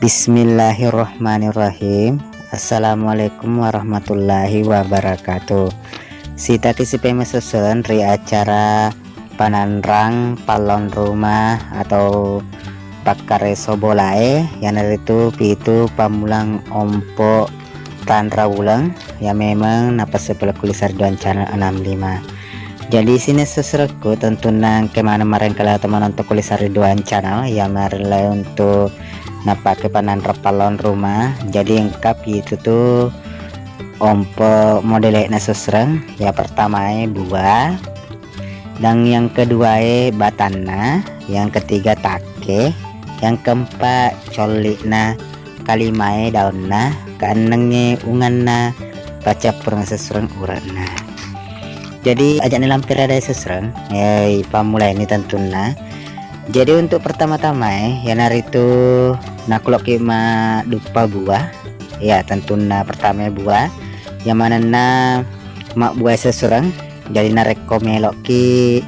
Bismillahirrahmanirrahim. Assalamualaikum warahmatullahi wabarakatuh. Sita kisipe mesusun ri acara pananrang palon rumah atau pakare sobolae yang itu pitu pamulang ompo tanra ulang ya memang napa sepuluh kulisar doan channel 65. Jadi sini sesuruhku tentu nang kemana kemarin kalau teman untuk kulisar doan channel ya marle untuk pakai panan repalon rumah. Jadi lengkap itu tuh ompo modelnya seserang ya pertama buah, dan yang kedua batana, yang ketiga take, yang keempat colikna, kelima daunna, keenengnya unganna, baca perang seserang uratna. Jadi ajak lampir ada seserang ya pamulai ini tentunya. Jadi untuk pertama-tama ya nari itu naklok kima dupa buah ya tentunya pertama buah yang mana na mak buah sesurang. Jadi narek komelok ki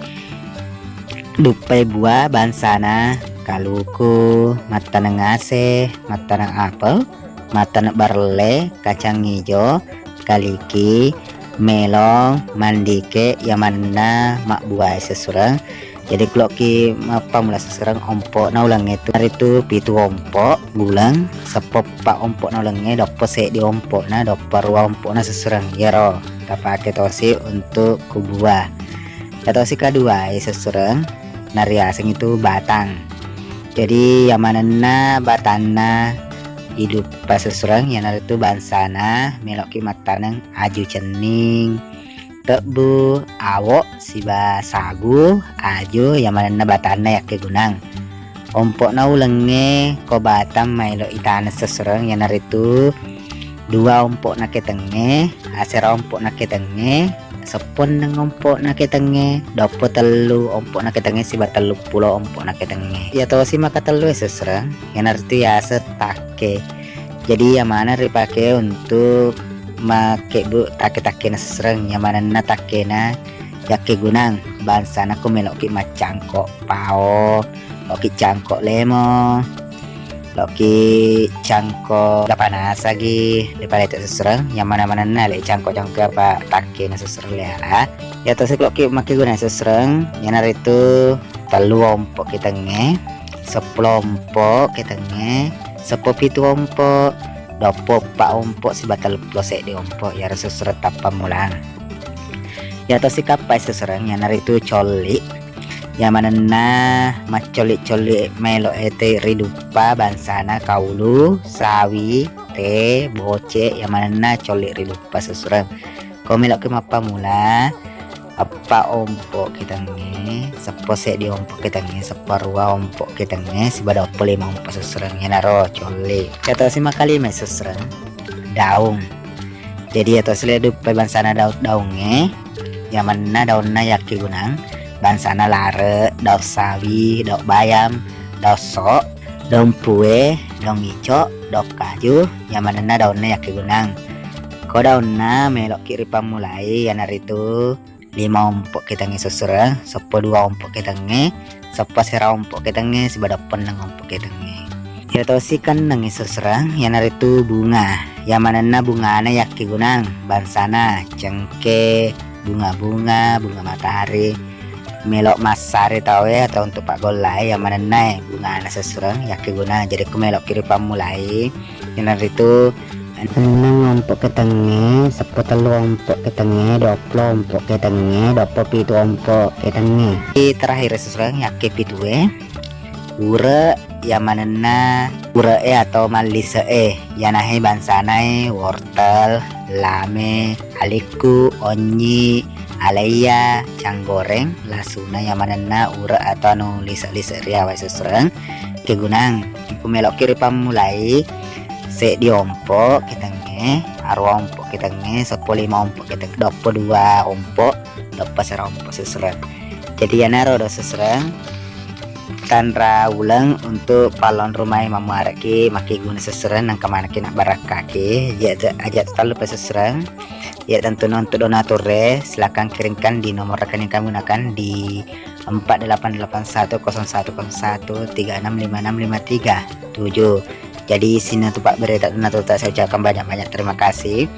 dupa buah bansana kaluku mata nengase mata neng apel mata neng barle kacang hijau kaliki melong mandike yang mana mak buah sesurang. Jadi kalau ki apa mulai sekarang ompok na ulang itu hari itu pitu ompok bulan sepop pak ompok na ulangnya dopo se di ompok na dopo ruang ompok na seserang ya ro kita pakai tosi untuk kubua ya tosi kedua seserang nari asing itu batang. Jadi yang mana na batana hidup pas seserang yang nari itu bansana melok ki matanang aju cening tebu awok siba sagu ajo yang mana batana ya ke gunang ompok na ulenge ko batam mailo itana seserang yang nari itu dua ompok na ketenge asera ompok na ketenge sepon nang ompok na ketenge dopo telu ompok na ketenge siba telu pulo ompok na ketenge ya to si maka telu seserang yang nari itu ya setake. Jadi yang mana dipakai untuk make bu take-take na seserang yang mana na take na yake gunang bangsa na kumelok ki macangkok pao loki cangkok lemo loki cangkok panas lagi daripada itu seserang yang mana-mana na le cangkok-cangkok apa take na seserang lehala ya terus loki make gunang seserang yang hari itu telu ompok kita nge 10 ompok kita nge 10 pitu ompok dopo pak ompok si batal plosek di ompok ya rasa surat tapa mulang ya to si kapai seserang yang hari itu colik yang mana na macolik-colik melo ete ridupa bansana kaulu sawi teh boce yang mana na colik ridupa seserang kau melok ke mapa mula apa ompok kita nge sepose di ompok kita nge separua ompok kita nge sebada opo 5 ompok seserang yang naro colik kata si makali me seserang daun. Jadi atau seledup bansana daunnya yang mana daunnya yaki gunang bansana lare daun sawi daun bayam daun sok daun pue daun hijau daun kaju yang mana daunnya yaki gunang kau daunnya melok kiri pamulai yang hari itu 5 ompok kita nge seserang 10 2 ompok kita nge 10 sera ompok kita nge sebada penang ompok kita nge ya tau si kan nge seserang yang hari itu bunga yang mana na bunga na yaki gunang bansana cengke bunga matahari melok masari tau ya atau untuk pak golai yang mana na bunga na seserang yaki gunang. Jadi aku melok kiri pamulai yang hari itu 6 ompok ketenge 10 ompok ketenge 20 ompok ketenge 20 pitu ompok ketenge terakhir seserang yake pitue ure yang mana na ure atau malise yang nahe bansana wortel lame aliku onyi alaya cang goreng lasuna yang mana na ure atau anu lisa-lisa ria wai seserang kegunang aku melok kiri pamulai se di ompok kita nge arwa ompok kita nge 10 ompok kita nge 22 ompok 20 sera ompok seserang. Jadi ya naro do seserang tanra ulang untuk palon rumah mamu araki maki guna seserang nang kemana kena barak kaki ya aja terlalu seserang ya tentu untuk donatur silakan kirimkan di nomor rekening kami gunakan di 48810101365653 7 Jadi sini tuh Pak berita tak saya ucapkan banyak-banyak terima kasih.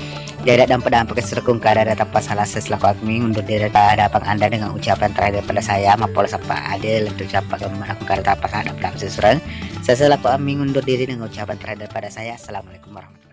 Dadat dan pedang serkung kada tanpa salah selaku admin undur diri hadapan Anda dengan ucapan terakhir pada saya Mapol Sapa Adil untuk siapa aku kada tanpa ada seseorang. Saya selaku admin undur diri dengan ucapan terakhir pada saya. Assalamualaikum warahmatullahi wabarakatuh.